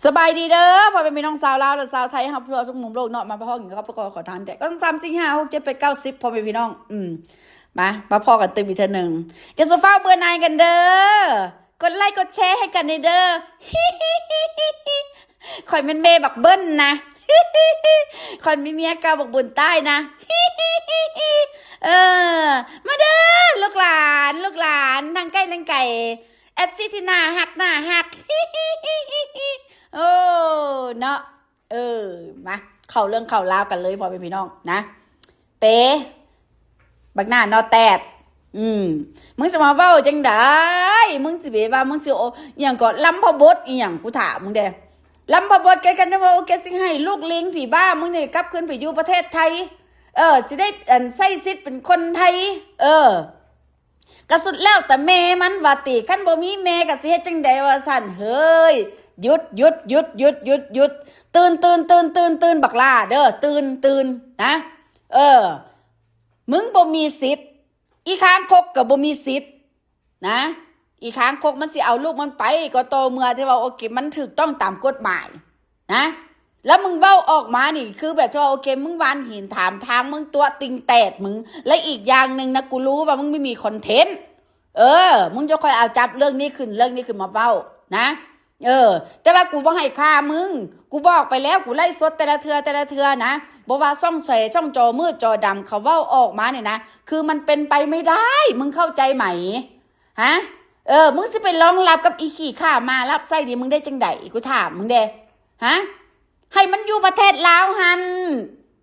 สบายดีเด้อพอเป็นพี่น้องสาวลาวและสาวไทยครับเพื่อทุกมุมโลกเนาะมาพ่อกันครับขอทานแต่ก็ต้องจำจริง5 6 7 8 9 10พอเป็นพี่น้องมาพ่อกันตึมอีกเทอหนึ่งจะสู้ฟ้าเบื่อนายกันเด้อกดไลค์กดแชร์ให้กันในเด้อคอยเป็นเมย์บักเบิ้ลนะคอยมีเมียเก่าบักบุญใต้นะเออมาเด้อลูกหลานทางใกล้ทางไก่แอปซีที่หน้าหักโอ้เนาะเออมาเข้าเรื่องเข้าราวกันเลยพอเป็นพี่น้องนะเป๊บักหน้านอแตดมึงจะมาเว้าจังได้มึงสิเบว่ามึงสิโออย่างก็ลำพบดอีหยังกูถามมึงเด้ลำพบดกันนะว่าโอเคสิให้ลูกลิงผีบ้ามึงนี่กลับคืนไปอยู่ประเทศไทยสิได้ใส่สิทธิ์เป็นคนไทยกระสุดแล้วแต่แม่มันว่าติคันบ่มีแม่ก็สิเฮ็ดจังได๋ว่าซั่นเฮ้ยหยุดตื่นบักล่าเด้อตื่นนะมึงบ่มีสิทธิ์อีค้างคกก็บ่มีสิทธิ์นะอีค้างคกมันสิเอาลูกมันไปก็โตเมื่อที่ว่าโอเคมันถูกต้องตามกฎหมายนะแล้วมึงเว้าออกมานี่คือแบบว่าโอเคมึงวานหินถามทางมึงตัวติงแตดมึงและอีกอย่างนึงนะกูรู้ว่ามึงไม่มีคอนเทนต์มึงจะค่อยเอาจับเรื่องนี้ขึ้นมาเว้านะแต่ว่ากูบ่ให้ค่ามึงกูบอกไปแล้วกูไล่สดแต่ละเทือนะบอกว่าช่องจอมืดจอดำเขาเว้าออกมาเนี่ยนะคือมันเป็นไปไม่ได้มึงเข้าใจไหมฮะมึงสิไปรองรับกับอีขี้ข้ามารับไส้ดิมึงได้จังไดกูถามมึงเด้ฮะให้มันอยู่ประเทศลาวหัน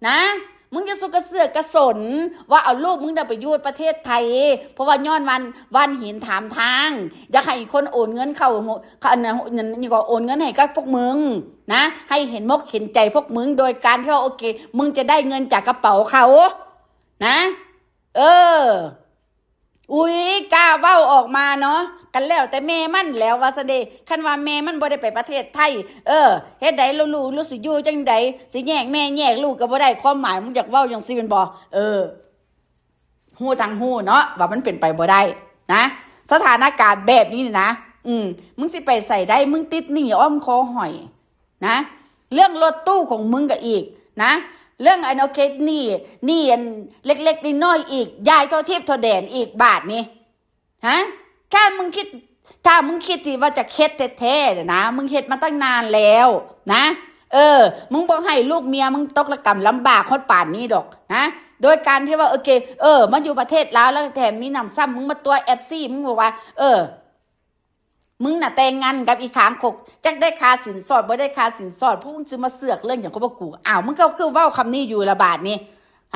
นะมึงจะสุกระเสือกกระสนว่าเอาลูกมึงเดินไปอยู่ประเทศไทยเพราะว่าย้อนวันหินถามทางอยากให้คนโอนเงินเข้านี่ก็โอนเงินให้กับพวกมึงนะให้เห็นมกเห็นใจพวกมึงโดยการที่ว่าโอเคมึงจะได้เงินจากกระเป๋าเขานะอุ้ยกล้าเว้าออกมาเนาะกันแล้วแต่แม่มันแล้วว่าซะเด้คันว่าแม่มันบ่ได้ไปประเทศไทยเฮ็ดใดรู้สิอยู่จังใดสิแยกแม่แยกลูกก็บ่ได้ความหมายมึงอยากเว้าจังซี่แม่นบ่ฮู้ทั้งฮู้เนาะว่ามันเป็นไปบ่ได้นะสถานการณ์แบบนี้นี่นะมึงสิไปใส่ได้มึงติดหนี้อ้อมคอหอยนะเรื่องรถตู้ของมึงก็อีกนะเรื่องโอเคนี่อันเล็กๆน้อยๆอีกยายเท่าทิพย์เท่าแดนอีกบาทนี่ฮะถ้ามึงคิดที่ว่าจะเฮ็ดแท้ๆนะมึงเฮ็ดมาตั้งนานแล้วนะมึงบ่ให้ลูกเมียมึงตกระกำลำบากฮอดป่านนี้ดอกนะโดยการที่ว่าโอเคมันอยู่ประเทศลาวแล้วแถมมีนำซ้ำมึงมาตัว FC มึงบอกว่ามึงน่ะแต่งงานกับอีขางคกจักได้ค่าสินสอดบ่ได้ค่าสินสอดพวกมึงจะมาเสือกเรื่องอย่างเขาบอกกูมึงก็คือเว้าคำนี้อยู่ละบาทนี่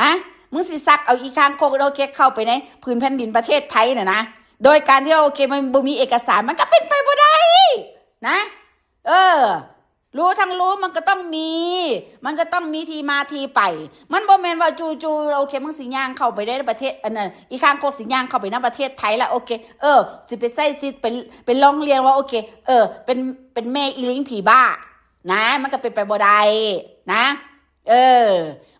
ฮะมึงสิซักเอาอีขางคกโอเคเข้าไปในพื้นแผ่นดินประเทศไทยน่ะนะโดยการที่โอเคมันบ่มีเอกสารมันก็เป็นไปบ่ได้นะรู้ทั้งรู้มันก็ต้องมีที่มาที่ไปมันบ่แม่นว่าจู่ๆโอเคมึงสิย่างเข้าไปได้ในประเทศอันนั้นอีข้างโคกสิย่างเข้าไปในประเทศไทยแล้วโอเคสิไปใส่สิเป็นร้องเรียนว่าโอเคเป็นแม่อีลิงผีบ้านะมันก็เป็นไปบ่ได้นะ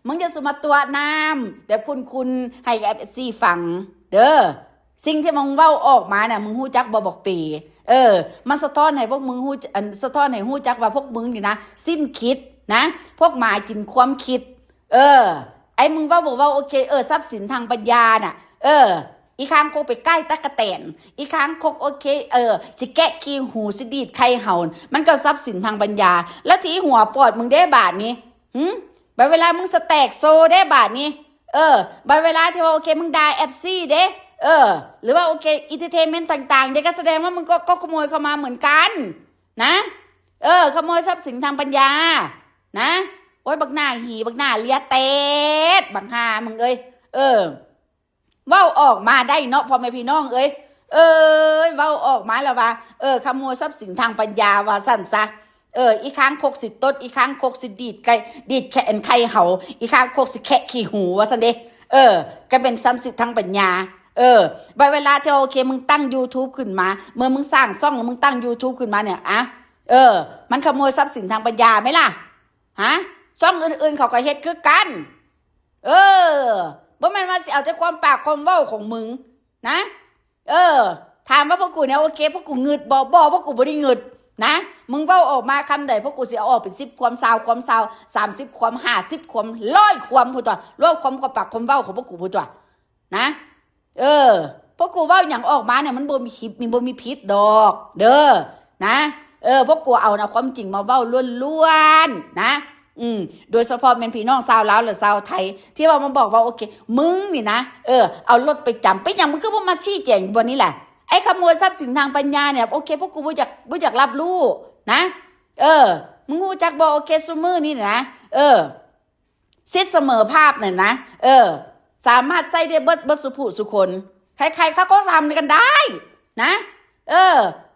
มึงจะสมาตัวน้ำแบบคุณให้กับ FC ฟังเด้อสิ่งที่มึงเว้าออกมาเนี่ยมึงฮู้จักบ่บอกปีมันสะท้อนให้พวกมึงฮู้สะท้อนให้ฮู้จักว่าพวกมึงนี่นะสิ้นคิดนะพวกหมากินความคิดไอ้มึงเว้าบอกว่าโอเคทรัพย์สินทางปัญญาน่ะอีค้างโคกไปใกล้ตั๊กแตนอีค้างโคกโอเคสิแกะขี้หูสิดีดไข่เห่ามันก็ทรัพย์สินทางปัญญาแล้วที่หัวปอดมึงได้บาทนี้บัดเวลามึงสแต็กโซได้บาทนี้บัดเวลาที่ว่าโอเคมึงด่า FC เด้หรือว่าโอเคอินเตอร์เทนเมนต์ต่างๆเด็กก็แสดงว่ามึงก็ขโมยเข้ามาเหมือนกันนะขโมยทรัพย์สินทางปัญญานะโอ๊ยบักหน้าหีบักหน้าเลียเตดบักหามึงเว้าออกมาได้เนาะพ่อแม่พี่น้องเว้าออกมาแล้วว่าขโมยทรัพย์สินทางปัญญาว่าสั่นซะอีค้างโคกสิต้นอีค้างโคกสิดีดแค่ไข่เห่าอีค้างโคกสิแคะขี้หูว่าสั่นเด้ก็เป็นทรัพย์สินทางปัญญาเวลาที่โอเคมึงตั้ง YouTube ขึ้นมาเมื่อมึงสร้างช่องแล้วมึงตั้ง YouTube ขึ้นมาเนี่ยมันขโมยทรัพย์สินทางปัญญาไหมล่ะฮะช่องอื่นๆเขาก็เฮ็ดคือกันบ่แม่นว่าสิเอาแต่ความปากความเว้าของมึงนะถามว่าพวกกูเนี่ยโอเคพวกกูงึดบ่พวกกูบ่ได้งึดนะ มึงเว้าออกมาคำใดพวกกูสิเอาออกเป็น10ความ20ความ20 30ความ50ความ100ความพูดตัวรวมความกับปากความเว้าของพวกกูพูดตัวนะพวกกูเว้าหยังออกมาเนี่ยมันบ่มีคิดมีบ่มีพิษดอกเด้อนะพวกกูเอานะความจริงมาเว้าล้วนๆนะโดยเฉพาะเป็นพี่น้องชาวลาวหรือชาวไทยที่ว่ามาบอกว่าโอเคมึงนี่นะเอารถไปจำไปยังมึงก็บ่มาชี้แจงบนนี้แหละไอ้ขโมยทรัพย์สินทางปัญญาเนี่ยโอเคพวกกูบ่อยากรับรู้นะมึงรู้จักบ่โอเคซุมื้อนี่นะสิทธิเสมอภาพเนี่ยนะสามารถใส่ได้เบิดสุผู้สุคนใครๆเขาก็ทำกันได้นะ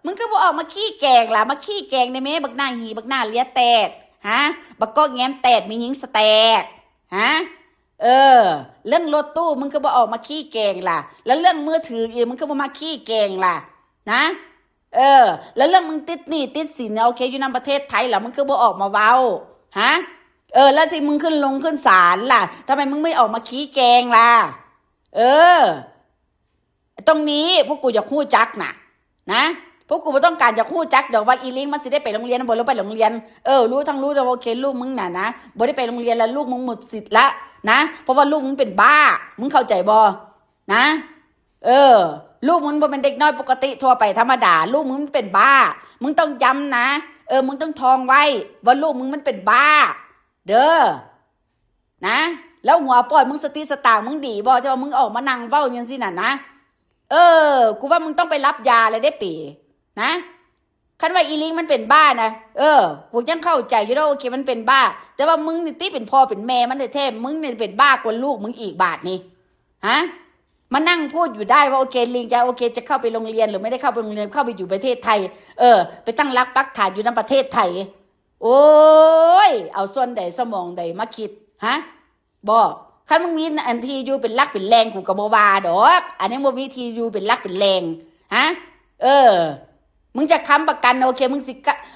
มึงก็บ่ออกมาขี้แกงล่ะมาขี้แกงในแม่บักหน้าหีบักหน้าเลียแตดฮะบักก็แง้มแตดมีหญิงสแตกฮะเรื่องรถตู้มึงก็บ่ออกมาขี้แกงล่ะแล้วเรื่องมือถืออีกมึงก็บ่มาขี้แกงล่ะนะแล้วเรื่องมึงติดหนี้ติดสินโอเคอยู่ในประเทศไทยล่ะมึงก็บ่ออกมาเว้าฮะแล้วที่มึงขึ้นศาลล่ะทำไมมึงไม่ออกมาขี้แกงล่ะตรงนี้พวกกูอยากฮู้จักนะพวกกูไม่ต้องการจะฮู้จักเดี๋ยวว่าอีลิงมันสิได้ไปโรงเรียนบ่แล้วไปโรงเรียนรู้ทั้งรู้แล้วโอเคลูกมึงนะบ่ได้ไปโรงเรียนแล้วลูกมึงหมดสิทธิ์ละนะเพราะว่าลูกมึงเป็นบ้ามึงเข้าใจบ่นะลูกมึงบ่เป็นเด็กน้อยปกติทั่วไปธรรมดาลูกมึงเป็นบ้ามึงต้องย้ำนะมึงต้องทองไว้ว่าลูกมึงมันเป็นบ้าเด้อนะแล้วหัวปอดมึงสติสตางค์มึงดีบ่ที่ว่ามึงออกมานั่งเว้าอย่างซี่น่ะนะกูว่ามึงต้องไปรับยาเลยได้ปีนะคันว่าอีลิงมันเป็นบ้านะกูยังเข้าใจอยู่แล้วโอเคมันเป็นบ้าแต่ว่ามึงนี่ติเป็นพ่อเป็นแม่มันแท้ๆมึงนี่เป็นบ้ากว่าลูกมึงอีกบาทนี่ฮะมานั่งพูดอยู่ได้ว่าโอเคลิงจะโอเคจะเข้าไปโรงเรียนหรือไม่ได้เข้าไปโรงเรียนเข้าไปอยู่ประเทศไทยไปตั้งรักปักฐานอยู่ในประเทศไทยโอ้ยเอาส่วนใดสมองใดมาคิดฮะบอกคันมึงมีอันทีอยู่เป็นรักเป็นแรงกูก็บ่ว่าดอกอันนี้บ่มีทีอยู่เป็นรักเป็นแรงฮะมึงจะค้ำประกันโอเคมึงสิ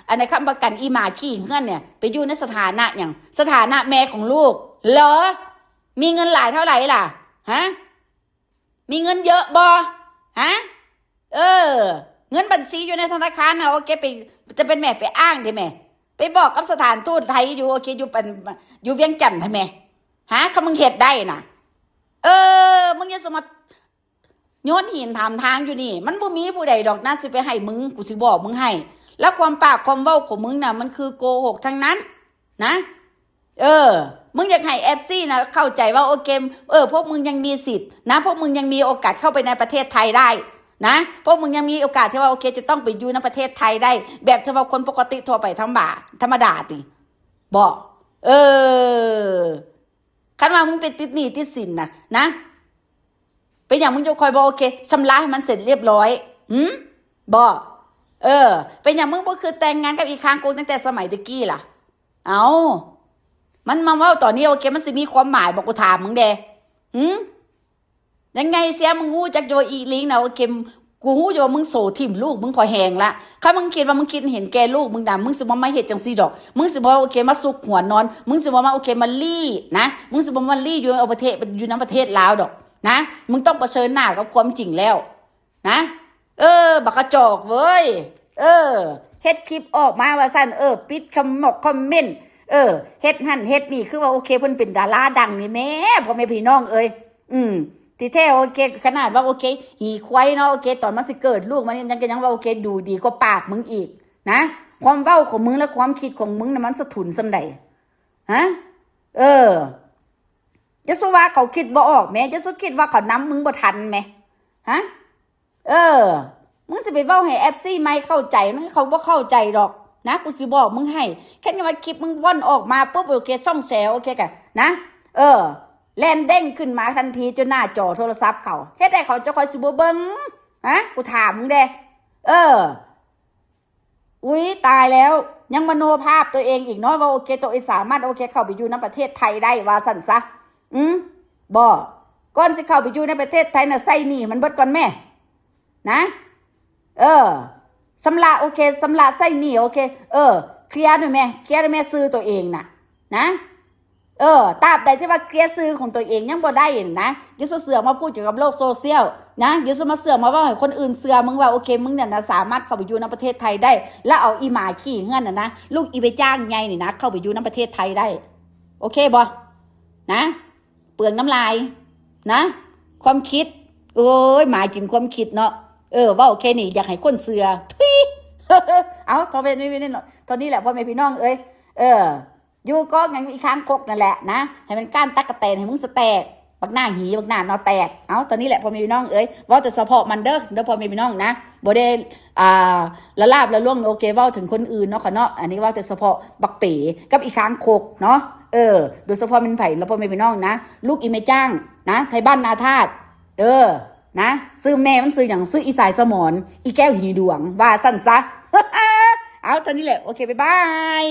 อันไหนค้ำประกันอีหมาขี้เงื่อนเนี่ยไปอยู่ในสถานะอย่างสถานะแม่ของลูกเหรอมีเงินหลายเท่าไหร่ล่ะฮะมีเงินเยอะบ่ฮะเงินบัญชีอยู่ในธนาคารนะโอเคไปจะเป็นแม่ไปอ้างได้ไหมไปบอกกับสถานทูตไทยอยู่โอเคอยู่เวียงจันทร์ทำไมฮะเขามึงเฮ็ดได้น่ะมึงอย่าสมโยนหินถามทางอยู่นี่มันบ่มีผู้ใดดอกนะสิไปให้มึงกูสิบอกมึงให้แล้วความปากความเว้าของมึงน่ะมันคือโกหกทั้งนั้นนะมึงอยากให้ FC นะเข้าใจว่าโอเคพวกมึงยังมีสิทธิ์นะพวกมึงยังมีโอกาสเข้าไปในประเทศไทยได้นะพวกมึงยังมีโอกาสที่ว่าโอเคจะต้องไปอยู่ในประเทศไทยได้แบบที่ว่าคนปกติทั่วไปธรรมดาติบอกคันว่ามึงเป็นติดหนี้ติดสินนะเป็นอย่างมึงจะคอยบอกโอเคชำระให้มันเสร็จเรียบร้อยบอกเป็นอย่างมึงบ่คือแต่งงานกับอีกครั้งกูตั้งแต่สมัยตะกี้ล่ะเอามันมาว่าตอนนี้โอเคมันสิมีความหมายบอกกูถามมึงเด้ยังไงเสียมึงฮู้จักโยอีลิงนะโอเคกูฮู้อยู่ว่ามึงโสถิ่มลูกมึงพอแหงละถ้ามึงคิดว่ามึงคิดเห็นแก่ลูกมึงด่ามึงสิบ่มาเฮ็ดจังซี่ดอกมึงสิบ่โอเคมาสุกหัวนอนมึงสิบ่มาโอเคมาลี่นะมึงสิบ่มาลี่อยู่ในประเทศอยู่ในประเทศลาวดอกนะมึงต้องเผชิญหน้ากับความจริงแล้วนะบักกระจอกเว้ยเฮ็ดคลิปออกมาว่าซั่นปิดคอมเมนต์เฮ็ดหั่นเฮ็ดนี่คือว่าโอเคเพิ่นเป็นดาราดังนี่แม่พ่อแม่พี่น้องเอ้ยที่แท้โอเคขนาดว่าโอเคหีควายเนาะโอเคตอนมันสิเกิดลูกมันยังว่าโอเคดูดีกว่าปากมึงอีกนะความเว้าของมึงและความคิดของมึงน่ะมันสะทุนส่ำใดฮะจะสู้ว่าเขาคิดบ่ออกแม่จะสู้คิดว่าเขานำมึงบ่ทันแม่ฮะมึงสิไปเว้าให้ FC ไม่เข้าใจนะเขาบ่เข้าใจดอกนะกูสิบอกมึงให้แค่นี้ว่าคลิปมึงว่อนออกมาปุ๊บโอเคช่องแชร์โอเคกันนะแลนเด้งขึ้นมาทันทีจนหน้าจอโทรศัพท์เขาเฮ็ดได้เขาจะคอยสิบ่เบิ่งฮะกูถามมึงเด้อุ๊ยตายแล้วยังมโนภาพตัวเองอีกเนาะว่าโอเคตัวเองสามารถโอเคเข้าไปอยู่ในประเทศไทยได้ว่าสั่นซะบ่ก่อนสิเข้าไปอยู่ในประเทศไทยน่ะใส่หนี้มันเบิดก่อนแม่นะสำละโอเคสำละใส่หนี้โอเคเคลียร์ด้วยแม่ซื้อตัวเองน่ะนะตราบใดที่ว่าเคลียร์ซื้อของตัวเองยังบ่ได้นะอย่าเสือกมาพูดเกี่ยวกับโลกโซเชียล นะเดี๋ยวจะมาเสือกมาว่าให้คนอื่นเสือมึงว่าโอเคมึงเนี่ยนะสามารถเข้าไปอยู่ในประเทศไทยได้แล้วเอาอีหมาขี้เงื่อนนะลูกอีไปจ้างไงนี่นะเข้าไปอยู่ในประเทศไทยได้โอเคบ่นะเปลืองน้ำลายนะความคิดโอ้ยหมากินความคิดเนาะว่าโอเคนี่อยากให้คนเสือทุย เอาทอเป็นไม่ได้ตอนนี้แหละพ่อแม่พี่น้องอยู่ก็งั้นอีกครั้งกกนั่นแหละนะให้มันก้านตักกะแตนให้มึงสแตกบักหน้าหีบักหน้านอแตกเอาตอนนี้แหละพ่อแม่พี่น้องว่าแต่เฉพาะมันเด้อพ่อแม่พี่น้องนะบ่ได้ละลาบละล่วงโอเคว่าถึงคนอื่นเนาะค่ะเนาะอันนี้ว่าแต่เฉพาะบักเป๋กับอีกครั้งโคกเนาะโดยเฉพาะมันไผ่แล้วพ่อแม่พี่น้องนะลูกอีเมจ้างนะไทยบ้านนาธาตุนะซื้อแม่มันซื้ออย่างซื้ออีสายสมอนอีแก้วหีดวงว่าสั้นซะ เอาตอนนี้แหละโอเคบ๊ายบาย